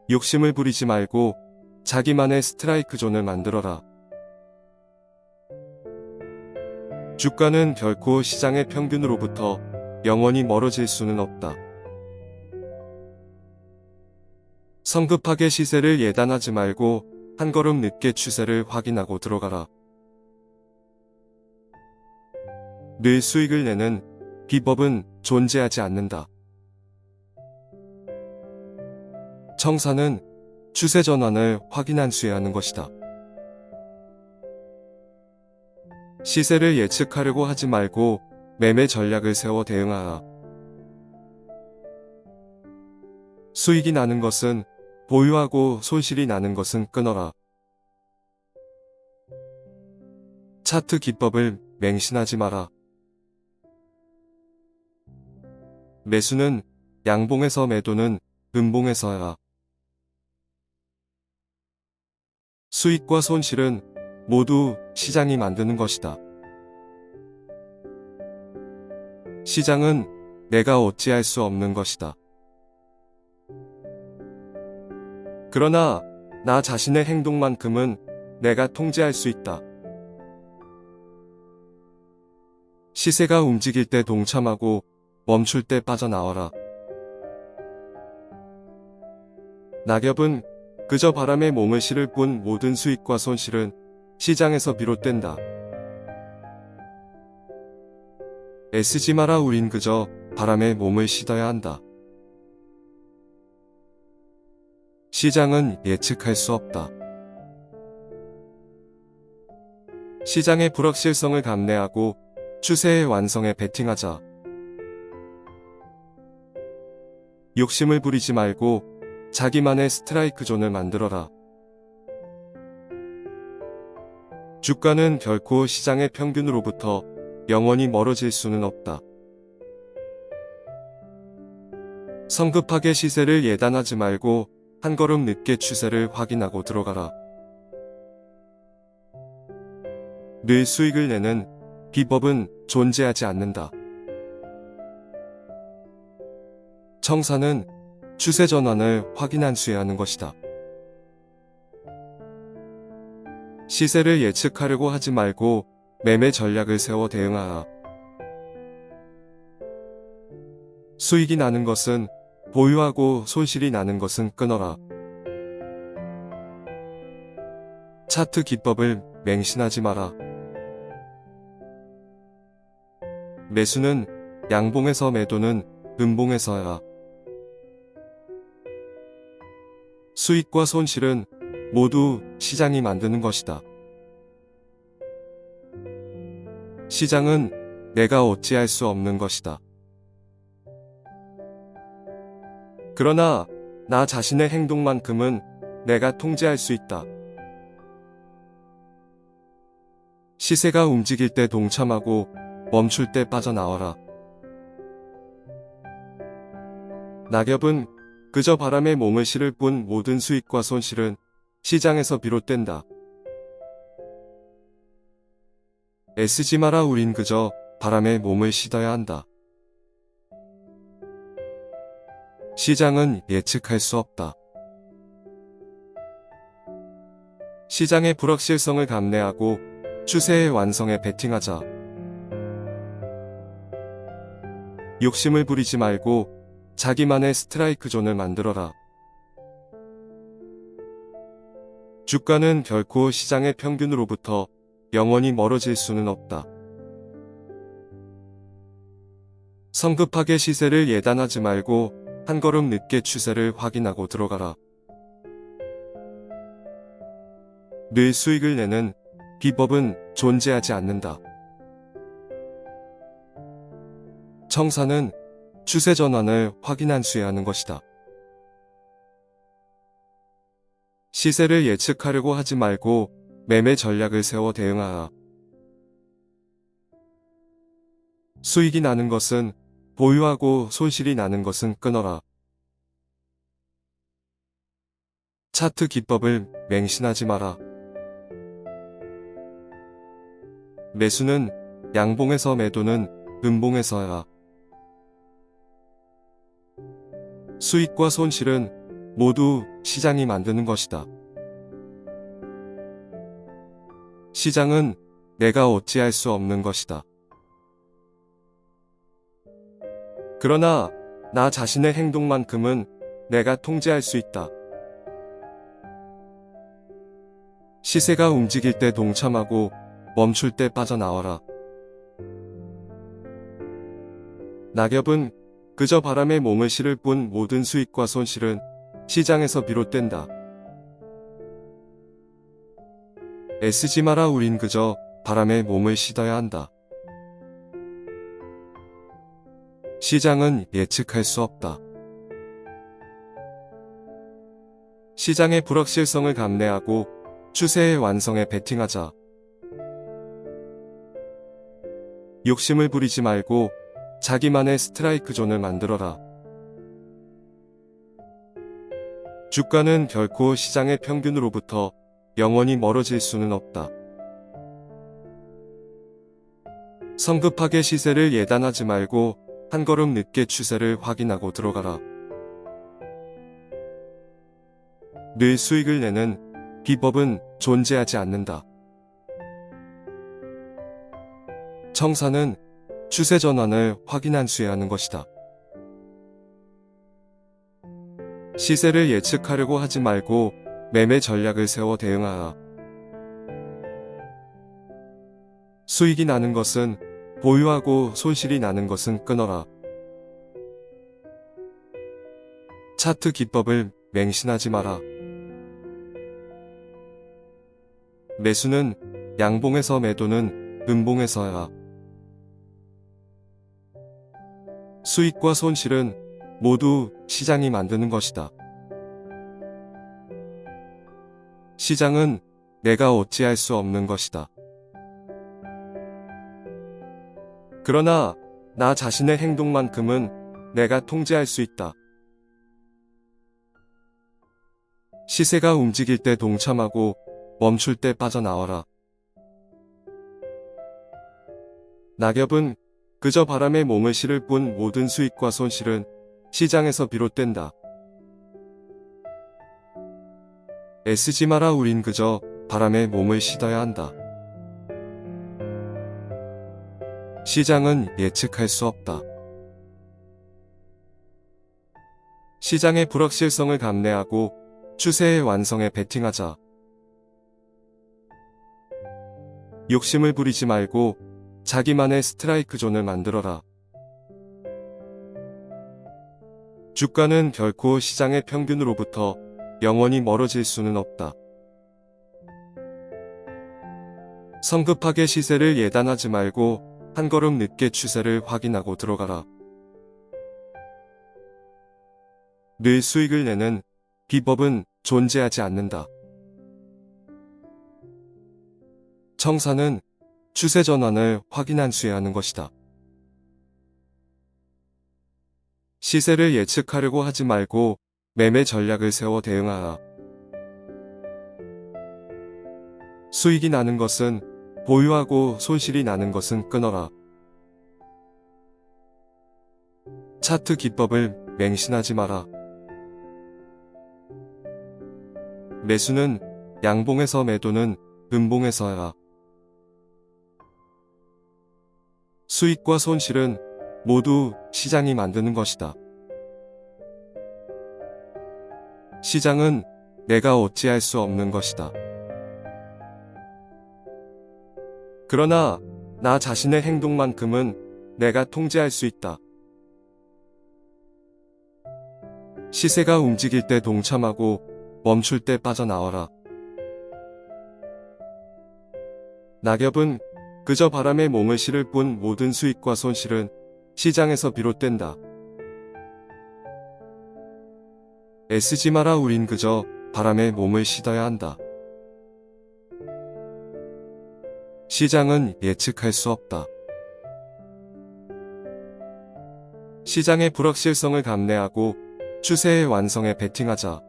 욕심을 부리지 말고 자기만의 스트라이크 존을 만들어라. 주가는 결코 시장의 평균으로부터 영원히 멀어질 수는 없다. 성급하게 시세를 예단하지 말고 한 걸음 늦게 추세를 확인하고 들어가라. 늘 수익을 내는 비법은 존재하지 않는다. 청산은 추세 전환을 확인한 수에 하는 것이다. 시세를 예측하려고 하지 말고 매매 전략을 세워 대응하라. 수익이 나는 것은 보유하고 손실이 나는 것은 끊어라. 차트 기법을 맹신하지 마라. 매수는 양봉에서, 매도는 음봉에서 해라. 수익과 손실은 모두 시장이 만드는 것이다. 시장은 내가 어찌할 수 없는 것이다. 그러나 나 자신의 행동만큼은 내가 통제할 수 있다. 시세가 움직일 때 동참하고 멈출 때 빠져나와라. 낙엽은 그저 바람에 몸을 실을 뿐 모든 수익과 손실은 시장에서 비롯된다. 애쓰지 마라. 우린 그저 바람에 몸을 싣어야 한다. 시장은 예측할 수 없다. 시장의 불확실성을 감내하고 추세의 완성에 베팅하자. 욕심을 부리지 말고 자기만의 스트라이크 존을 만들어라. 주가는 결코 시장의 평균으로부터 영원히 멀어질 수는 없다. 성급하게 시세를 예단하지 말고 한 걸음 늦게 추세를 확인하고 들어가라. 늘 수익을 내는 비법은 존재하지 않는다. 청산은 추세 전환을 확인한 수에 하는 것이다. 시세를 예측하려고 하지 말고 매매 전략을 세워 대응하라. 수익이 나는 것은 보유하고 손실이 나는 것은 끊어라. 차트 기법을 맹신하지 마라. 매수는 양봉에서, 매도는 음봉에서 해라. 수익과 손실은 모두 시장이 만드는 것이다. 시장은 내가 어찌할 수 없는 것이다. 그러나 나 자신의 행동만큼은 내가 통제할 수 있다. 시세가 움직일 때 동참하고 멈출 때 빠져나와라. 낙엽은 그저 바람에 몸을 실을 뿐 모든 수익과 손실은 시장에서 비롯된다. 애쓰지 마라. 우린 그저 바람에 몸을 싣어야 한다. 시장은 예측할 수 없다. 시장의 불확실성을 감내하고 추세의 완성에 베팅하자. 욕심을 부리지 말고 자기만의 스트라이크 존을 만들어라. 주가는 결코 시장의 평균으로부터 영원히 멀어질 수는 없다. 성급하게 시세를 예단하지 말고 한 걸음 늦게 추세를 확인하고 들어가라. 늘 수익을 내는 비법은 존재하지 않는다. 청산은 추세 전환을 확인한 수에 하는 것이다. 시세를 예측하려고 하지 말고 매매 전략을 세워 대응하라. 수익이 나는 것은 보유하고 손실이 나는 것은 끊어라. 차트 기법을 맹신하지 마라. 매수는 양봉에서, 매도는 음봉에서 해라. 수익과 손실은 모두 시장이 만드는 것이다. 시장은 내가 어찌할 수 없는 것이다. 그러나 나 자신의 행동만큼은 내가 통제할 수 있다. 시세가 움직일 때 동참하고 멈출 때 빠져나와라. 낙엽은 그저 바람에 몸을 실을 뿐 모든 수익과 손실은 시장에서 비롯된다. 애쓰지 마라. 우린 그저 바람에 몸을 싣어야 한다. 시장은 예측할 수 없다. 시장의 불확실성을 감내하고 추세의 완성에 베팅하자. 욕심을 부리지 말고 자기만의 스트라이크 존을 만들어라. 주가는 결코 시장의 평균으로부터 영원히 멀어질 수는 없다. 성급하게 시세를 예단하지 말고 한 걸음 늦게 추세를 확인하고 들어가라. 늘 수익을 내는 비법은 존재하지 않는다. 청산은 추세 전환을 확인한 수에 하는 것이다. 시세를 예측하려고 하지 말고 매매 전략을 세워 대응하라. 수익이 나는 것은 보유하고 손실이 나는 것은 끊어라. 차트 기법을 맹신하지 마라. 매수는 양봉에서, 매도는 음봉에서 해라. 수익과 손실은 모두 시장이 만드는 것이다. 시장은 내가 어찌할 수 없는 것이다. 그러나 나 자신의 행동만큼은 내가 통제할 수 있다. 시세가 움직일 때 동참하고 멈출 때 빠져나와라. 낙엽은 그저 바람에 몸을 실을 뿐 모든 수익과 손실은 시장에서 비롯된다. 애쓰지 마라. 우린 그저 바람에 몸을 싣어야 한다. 시장은 예측할 수 없다. 시장의 불확실성을 감내하고 추세의 완성에 베팅하자. 욕심을 부리지 말고 자기만의 스트라이크 존을 만들어라. 주가는 결코 시장의 평균으로부터 영원히 멀어질 수는 없다. 성급하게 시세를 예단하지 말고 한 걸음 늦게 추세를 확인하고 들어가라. 늘 수익을 내는 비법은 존재하지 않는다. 청산은 추세 전환을 확인한 수에 하는 것이다. 시세를 예측하려고 하지 말고 매매 전략을 세워 대응하라. 수익이 나는 것은 보유하고 손실이 나는 것은 끊어라. 차트 기법을 맹신하지 마라. 매수는 양봉에서, 매도는 음봉에서 해라. 수익과 손실은 모두 시장이 만드는 것이다. 시장은 내가 어찌할 수 없는 것이다. 그러나 나 자신의 행동만큼은 내가 통제할 수 있다. 시세가 움직일 때 동참하고 멈출 때 빠져나와라. 낙엽은 그저 바람에 몸을 실을 뿐 모든 수익과 손실은 시장에서 비롯된다. 애쓰지 마라. 우린 그저 바람에 몸을 싣어야 한다. 시장은 예측할 수 없다. 시장의 불확실성을 감내하고 추세의 완성에 베팅하자.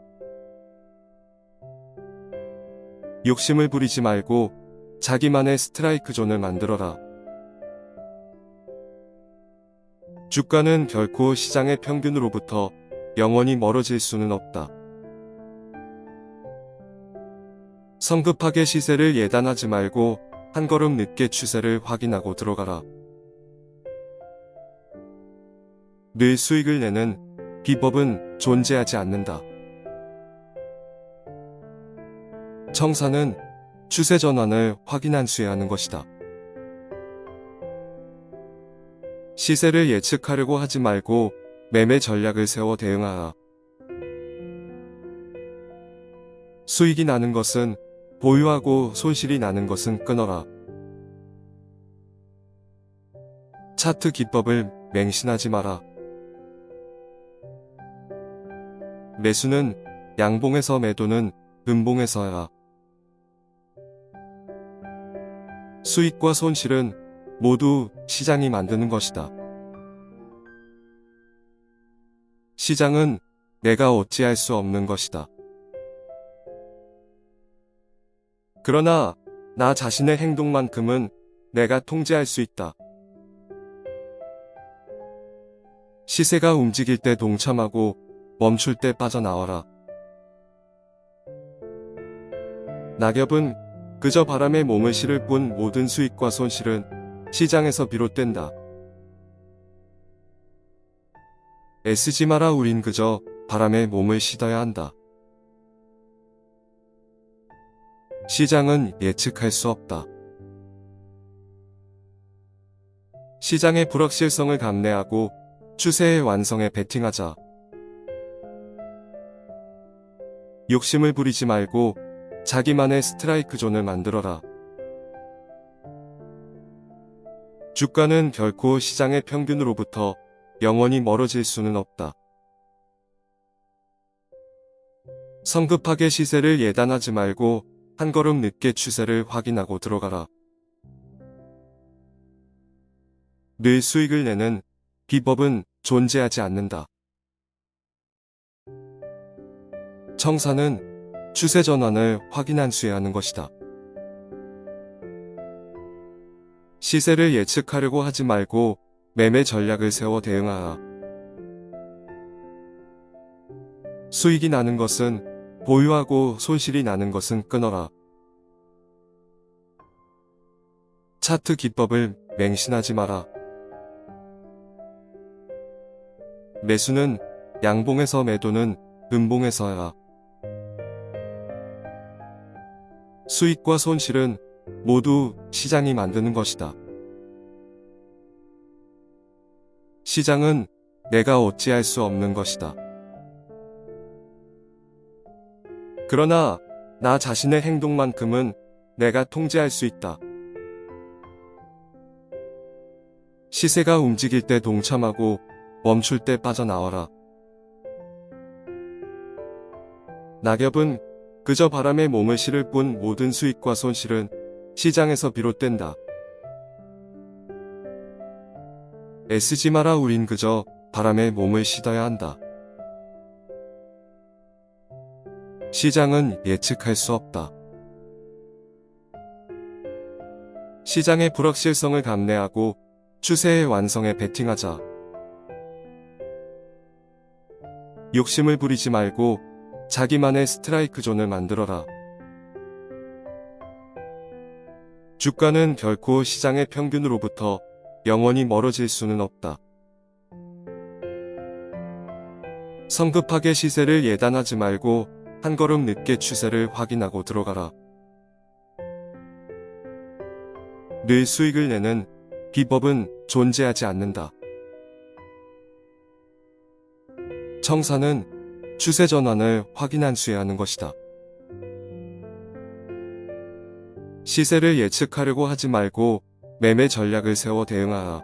욕심을 부리지 말고 자기만의 스트라이크 존을 만들어라. 주가는 결코 시장의 평균으로부터 영원히 멀어질 수는 없다. 성급하게 시세를 예단하지 말고 한 걸음 늦게 추세를 확인하고 들어가라. 늘 수익을 내는 비법은 존재하지 않는다. 청산은 추세 전환을 확인한 수에 하는 것이다. 시세를 예측하려고 하지 말고 매매 전략을 세워 대응하라. 수익이 나는 것은 보유하고 손실이 나는 것은 끊어라. 차트 기법을 맹신하지 마라. 매수는 양봉에서, 매도는 음봉에서 해라. 수익과 손실은 모두 시장이 만드는 것이다. 시장은 내가 어찌할 수 없는 것이다. 그러나 나 자신의 행동만큼은 내가 통제할 수 있다. 시세가 움직일 때 동참하고 멈출 때 빠져나와라. 낙엽은 그저 바람에 몸을 실을 뿐 모든 수익과 손실은 시장에서 비롯된다. 애쓰지 마라. 우린 그저 바람에 몸을 싣어야 한다. 시장은 예측할 수 없다. 시장의 불확실성을 감내하고 추세의 완성에 베팅하자. 욕심을 부리지 말고 자기만의 스트라이크 존을 만들어라. 주가는 결코 시장의 평균으로부터 영원히 멀어질 수는 없다. 성급하게 시세를 예단하지 말고 한 걸음 늦게 추세를 확인하고 들어가라. 늘 수익을 내는 비법은 존재하지 않는다. 청산은 추세 전환을 확인한 수에 하는 것이다. 시세를 예측하려고 하지 말고 매매 전략을 세워 대응하라. 수익이 나는 것은 보유하고 손실이 나는 것은 끊어라. 차트 기법을 맹신하지 마라. 매수는 양봉에서, 매도는 음봉에서 해라. 수익과 손실은 모두 시장이 만드는 것이다. 시장은 내가 어찌할 수 없는 것이다. 그러나 나 자신의 행동만큼은 내가 통제할 수 있다. 시세가 움직일 때 동참하고 멈출 때 빠져나와라. 낙엽은 그저 바람에 몸을 실을 뿐 모든 수익과 손실은 시장에서 비롯된다. 애쓰지 마라. 우린 그저 바람에 몸을 싣어야 한다. 시장은 예측할 수 없다. 시장의 불확실성을 감내하고 추세의 완성에 베팅하자. 욕심을 부리지 말고 자기만의 스트라이크 존을 만들어라. 주가는 결코 시장의 평균으로부터 영원히 멀어질 수는 없다. 성급하게 시세를 예단하지 말고 한 걸음 늦게 추세를 확인하고 들어가라. 늘 수익을 내는 비법은 존재하지 않는다. 청사는 추세 전환을 확인한 수에 하는 것이다. 시세를 예측하려고 하지 말고 매매 전략을 세워 대응하라.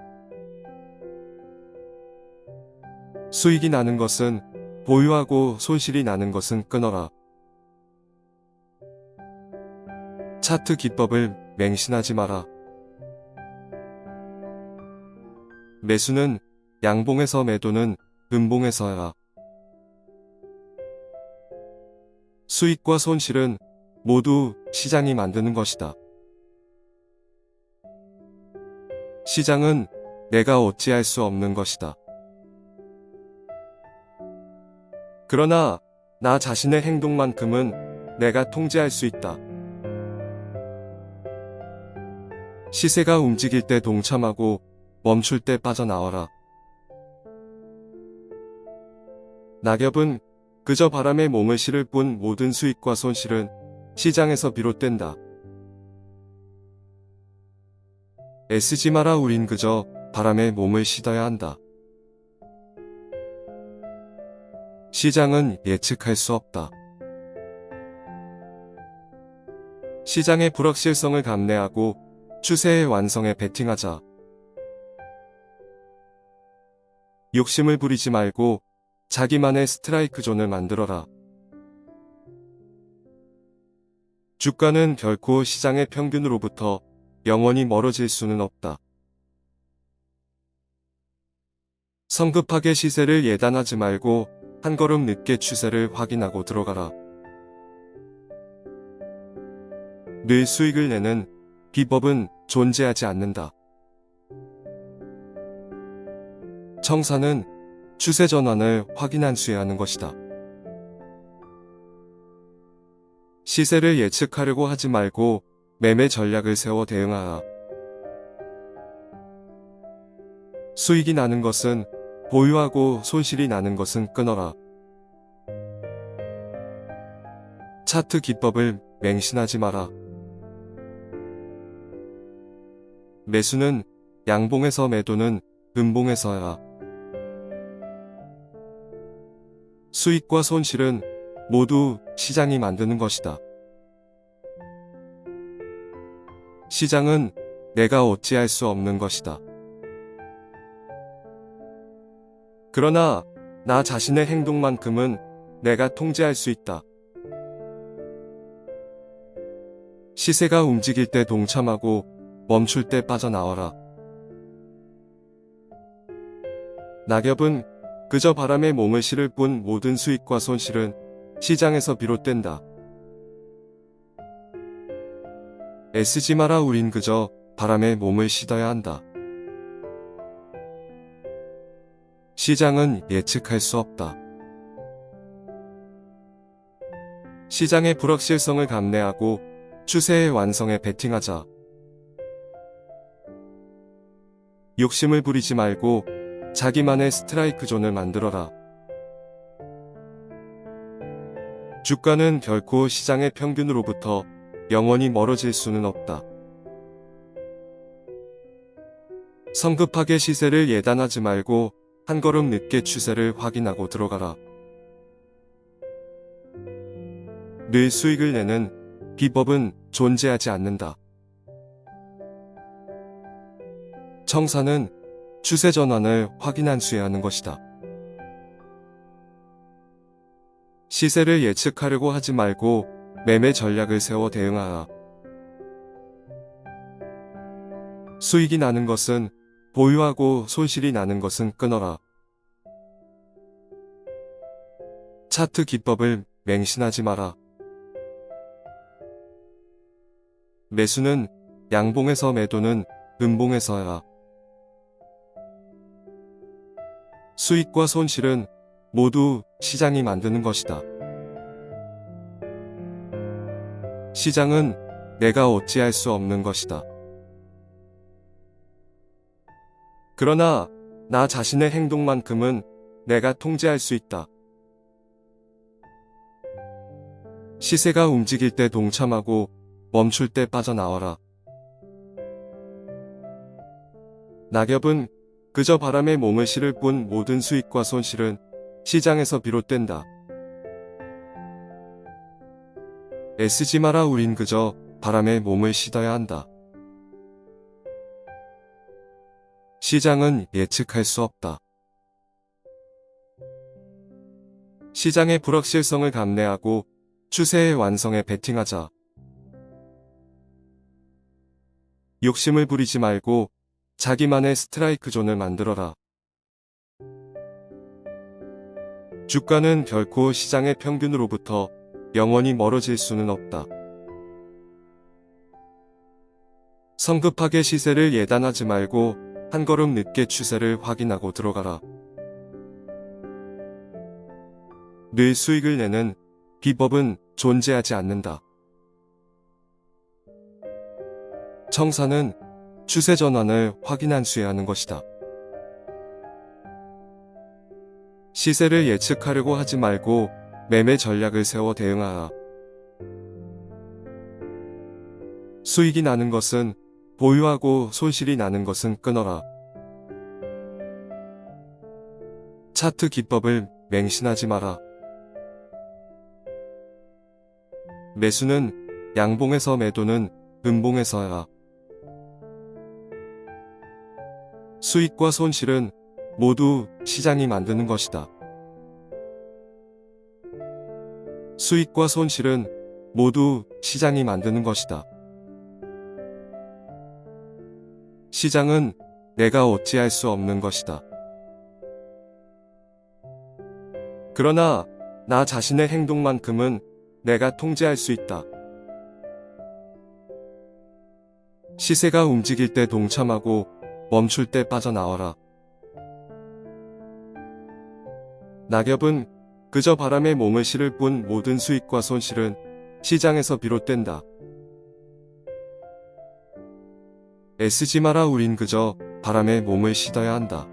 수익이 나는 것은 보유하고 손실이 나는 것은 끊어라. 차트 기법을 맹신하지 마라. 매수는 양봉에서, 매도는 음봉에서 해라. 수익과 손실은 모두 시장이 만드는 것이다. 시장은 내가 어찌할 수 없는 것이다. 그러나 나 자신의 행동만큼은 내가 통제할 수 있다. 시세가 움직일 때 동참하고 멈출 때 빠져나와라. 낙엽은 그저 바람에 몸을 실을 뿐 모든 수익과 손실은 시장에서 비롯된다. 애쓰지 마라. 우린 그저 바람에 몸을 싣어야 한다. 시장은 예측할 수 없다. 시장의 불확실성을 감내하고 추세의 완성에 베팅하자. 욕심을 부리지 말고 자기만의 스트라이크 존을 만들어라. 주가는 결코 시장의 평균으로부터 영원히 멀어질 수는 없다. 성급하게 시세를 예단하지 말고 한 걸음 늦게 추세를 확인하고 들어가라. 늘 수익을 내는 비법은 존재하지 않는다. 청사는 추세 전환을 확인한 수에 하는 것이다. 시세를 예측하려고 하지 말고 매매 전략을 세워 대응하라. 수익이 나는 것은 보유하고 손실이 나는 것은 끊어라. 차트 기법을 맹신하지 마라. 매수는 양봉에서, 매도는 음봉에서 해라. 수익과 손실은 모두 시장이 만드는 것이다. 시장은 내가 어찌할 수 없는 것이다. 그러나 나 자신의 행동만큼은 내가 통제할 수 있다. 시세가 움직일 때 동참하고 멈출 때 빠져나와라. 낙엽은 그저 바람에 몸을 실을 뿐 모든 수익과 손실은 시장에서 비롯된다. 애쓰지 마라. 우린 그저 바람에 몸을 싣어야 한다. 시장은 예측할 수 없다. 시장의 불확실성을 감내하고 추세의 완성에 베팅하자. 욕심을 부리지 말고 자기만의 스트라이크 존을 만들어라. 주가는 결코 시장의 평균으로부터 영원히 멀어질 수는 없다. 성급하게 시세를 예단하지 말고 한 걸음 늦게 추세를 확인하고 들어가라. 늘 수익을 내는 비법은 존재하지 않는다. 청사는 추세 전환을 확인한 수에 하는 것이다. 시세를 예측하려고 하지 말고 매매 전략을 세워 대응하라. 수익이 나는 것은 보유하고 손실이 나는 것은 끊어라. 차트 기법을 맹신하지 마라. 매수는 양봉에서, 매도는 음봉에서 해라. 수익과 손실은 모두 시장이 만드는 것이다. 시장은 내가 어찌할 수 없는 것이다. 그러나 나 자신의 행동만큼은 내가 통제할 수 있다. 시세가 움직일 때 동참하고 멈출 때 빠져나와라. 낙엽은 그저 바람에 몸을 실을 뿐 모든 수익과 손실은 시장에서 비롯된다. 애쓰지 마라. 우린 그저 바람에 몸을 싣어야 한다. 시장은 예측할 수 없다. 시장의 불확실성을 감내하고 추세의 완성에 베팅하자. 욕심을 부리지 말고 자기만의 스트라이크 존을 만들어라. 주가는 결코 시장의 평균으로부터 영원히 멀어질 수는 없다. 성급하게 시세를 예단하지 말고 한 걸음 늦게 추세를 확인하고 들어가라. 늘 수익을 내는 비법은 존재하지 않는다. 청산은 추세 전환을 확인한 수에 하는 것이다. 시세를 예측하려고 하지 말고 매매 전략을 세워 대응하라. 수익이 나는 것은 보유하고 손실이 나는 것은 끊어라. 차트 기법을 맹신하지 마라. 매수는 양봉에서, 매도는 음봉에서 하라. 수익과 손실은 모두 시장이 만드는 것이다. 수익과 손실은 모두 시장이 만드는 것이다. 시장은 내가 어찌할 수 없는 것이다. 그러나 나 자신의 행동만큼은 내가 통제할 수 있다. 시세가 움직일 때 동참하고 멈출 때 빠져나와라. 낙엽은 그저 바람에 몸을 실을 뿐 모든 수익과 손실은 시장에서 비롯된다. 애쓰지 마라. 우린 그저 바람에 몸을 싣어야 한다.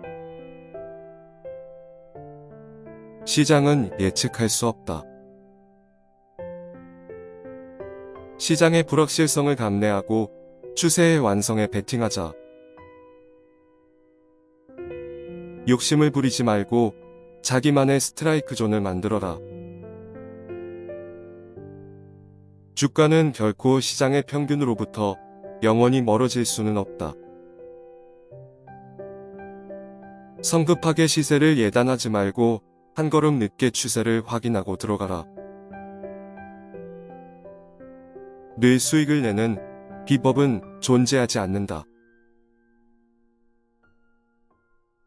시장은 예측할 수 없다. 시장의 불확실성을 감내하고 추세의 완성에 베팅하자. 욕심을 부리지 말고 자기만의 스트라이크 존을 만들어라. 주가는 결코 시장의 평균으로부터 영원히 멀어질 수는 없다. 성급하게 시세를 예단하지 말고 한 걸음 늦게 추세를 확인하고 들어가라. 늘 수익을 내는 비법은 존재하지 않는다.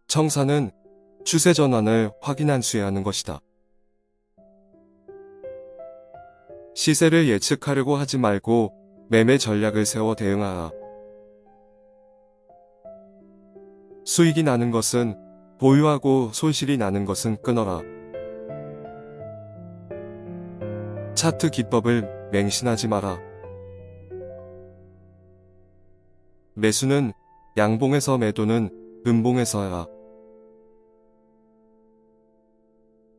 청산은 추세 전환을 확인한 수에 하는 것이다. 시세를 예측하려고 하지 말고 매매 전략을 세워 대응하라. 수익이 나는 것은 보유하고 손실이 나는 것은 끊어라. 차트 기법을 맹신하지 마라. 매수는 양봉에서, 매도는 음봉에서 하라.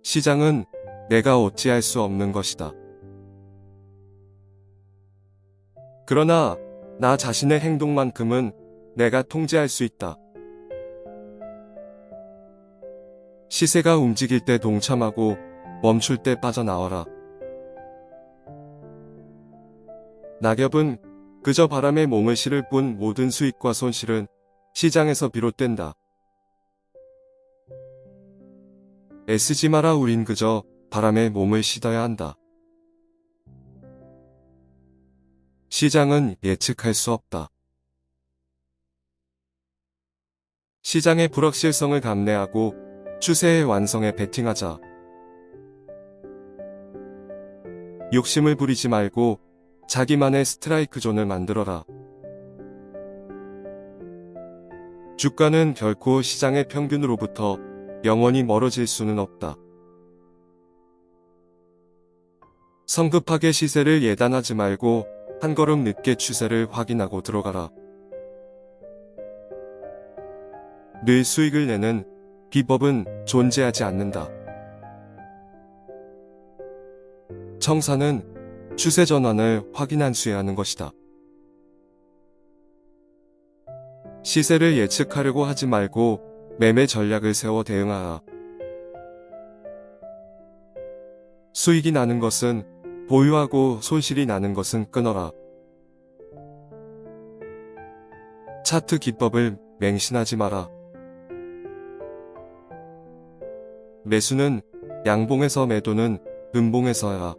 시장은 내가 어찌할 수 없는 것이다. 그러나 나 자신의 행동만큼은 내가 통제할 수 있다. 시세가 움직일 때 동참하고 멈출 때 빠져나와라. 낙엽은 그저 바람에 몸을 실을 뿐 모든 수익과 손실은 시장에서 비롯된다. 애쓰지 마라. 우린 그저 바람에 몸을 싣어야 한다. 시장은 예측할 수 없다. 시장의 불확실성을 감내하고 추세의 완성에 베팅하자. 욕심을 부리지 말고 자기만의 스트라이크 존을 만들어라. 주가는 결코 시장의 평균으로부터 영원히 멀어질 수는 없다. 성급하게 시세를 예단하지 말고 한 걸음 늦게 추세를 확인하고 들어가라. 늘 수익을 내는 비법은 존재하지 않는다. 청산은 추세 전환을 확인한 수야 하는 것이다. 시세를 예측하려고 하지 말고 매매 전략을 세워 대응하라. 수익이 나는 것은 보유하고 손실이 나는 것은 끊어라. 차트 기법을 맹신하지 마라. 매수는 양봉에서 매도는 음봉에서 해라.